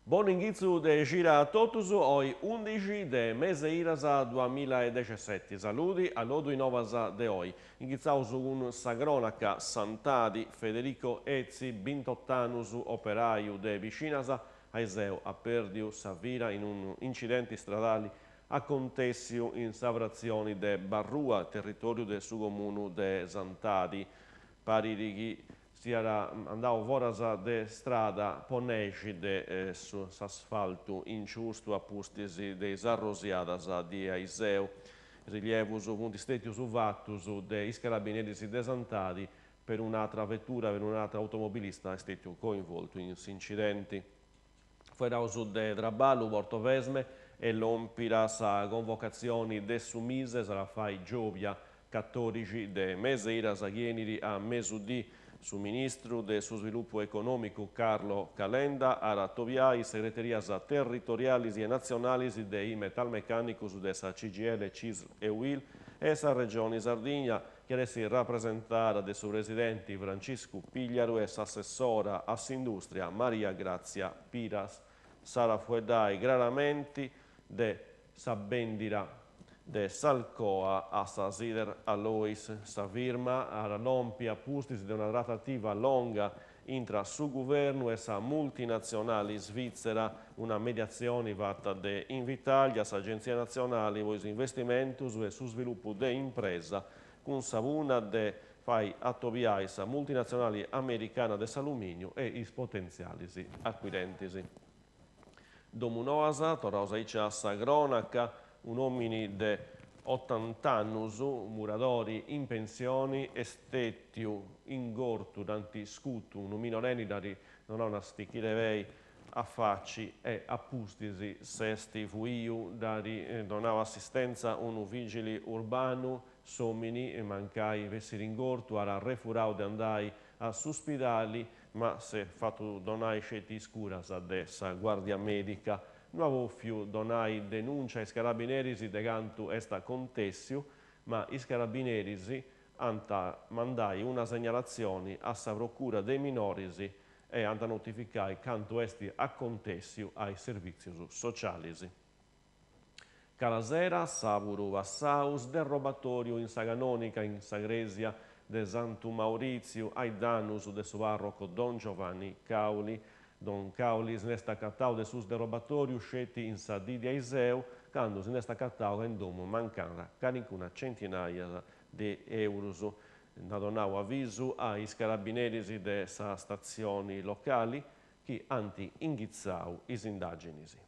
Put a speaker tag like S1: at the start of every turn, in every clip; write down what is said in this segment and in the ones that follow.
S1: Buon inizio de gira a totus, oi 11 de mese irasa 2017. Saluti all'odu innovasa de oi. Ingizzaus un sagronaca Santadi Federico Ezzi, 28 annus operaiu de vicinasa, aiseu a perdiu sa vira in un incidenti stradali acontessiu in savrazioni de Barrua, territorio de su comunu de Santadi. Paririghi andavo voras de strada ponegi de s'asfaltu ingiustu appustisi de isarrosiadas di Aiseu. Rilievus sunt istetius vattus de is carabineris de Santadi per un'altra vettura, per un'altra automobilista estetiu coinvolto in incidenti. Fueraus de traballu portovesme e lompira sa convocazioni de su mise sarà fai giovia 14 de mese iras ghieniri a mesudì su ministru de su sviluppo economico Carlo Calenda ara toviai segreterias territorialis e nazionalis de i metalmecanicus de sa CGL, CISL e UIL e sa regione Sardigna che si rappresentara de su residenti Francisco Pigliaru e sa assessora a S'industria Maria Grazia Piras. Sara fuedai graramenti de sa bendira de Salcoa a sa Sider Alois, sa firma a lompia pustis de una trattativa longa intra su governo e sa multinazionali svizzera, una mediazione fatta de Invitalia, sa agenzia nazionali, voi investimentus e su sviluppo de impresa, con sa una de fai attoviai sa multinazionali americana de s'alluminio e is potenziali acquirentisi. Domunoasa, torausa icia sa cronaca, un uomini de 80 annus, muradori in pensioni, estetiu ingortu danti scutu, un minoreni dari non ha una stichilevei a facci e appustisi sesti fuiu dari non ha assistenza unu vigili urbanu, somini e mancai vessi ingortu, ara refurau de andai a suspidali, ma se fatto donai sceti scuras adessa guardia medica, nuovo fiu donai denuncia is carabinerisi de cantu esta contessiu, ma is carabinerisi anta mandai una segnalazione a sa procura dei minorisi e anta notificai cantu esti acontessiu ai servizi socialisi. Calasera, Savuru Vassaus, del robatorio in sa canonica in Sagresia de Santu Maurizio, ai danus de su parroco Don Giovanni Cauli, Don Caulis nesta cattau de sus derobatoriu sceti in sa di Aiseu, candus nesta cattau in domo mancanra carincuna centinaia de euros. Nadonau avviso ai carabinerisi de sa stazioni locali chi anti inghizzau is indagenisi.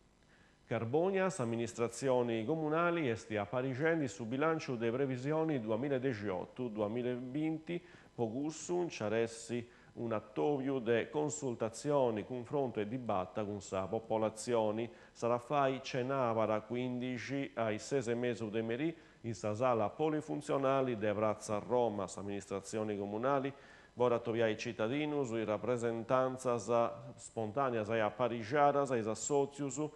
S1: Carbonias, amministrazioni comunali, esti a Parigendi su bilancio delle previsioni 2018-2020, pocussum ciaressi un attovio de consultazioni, confronto e dibatta con sa popolazione. Sarà fai cenavara 15 ai 6 mesi de meri in sa sala polifunzionali de Vrazza Roma, amministrazioni comunali, vora toviai cittadinus, i rappresentanzas spontaneas a parigiaras, ai assozius,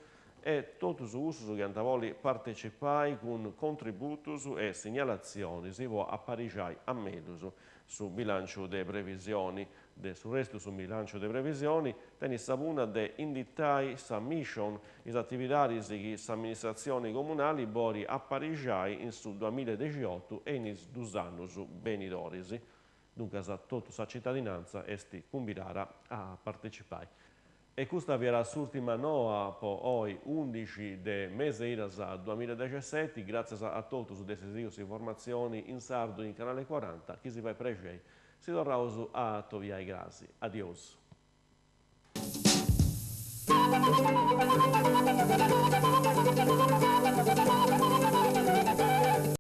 S1: e totus usus che antavoli partecipai con contributus e segnalazioni si può apparigiai a medus su bilancio de previsioni, su resto su bilancio de previsioni, tenis sabuna de indittai sa mission is attivitaris che s'amministrazioni comunali bori apparigiai in su 2018 e in is 2 annus benidoris. Dunque, tutta sa cittadinanza esti cumbirara a partecipai. E questa era l'ultima noa per oggi 11 de mese iras 2017, grazie a tutti su queste informazioni in sardo in canale 40, chi si fa pregei, si torna a toviai grasi. Adios.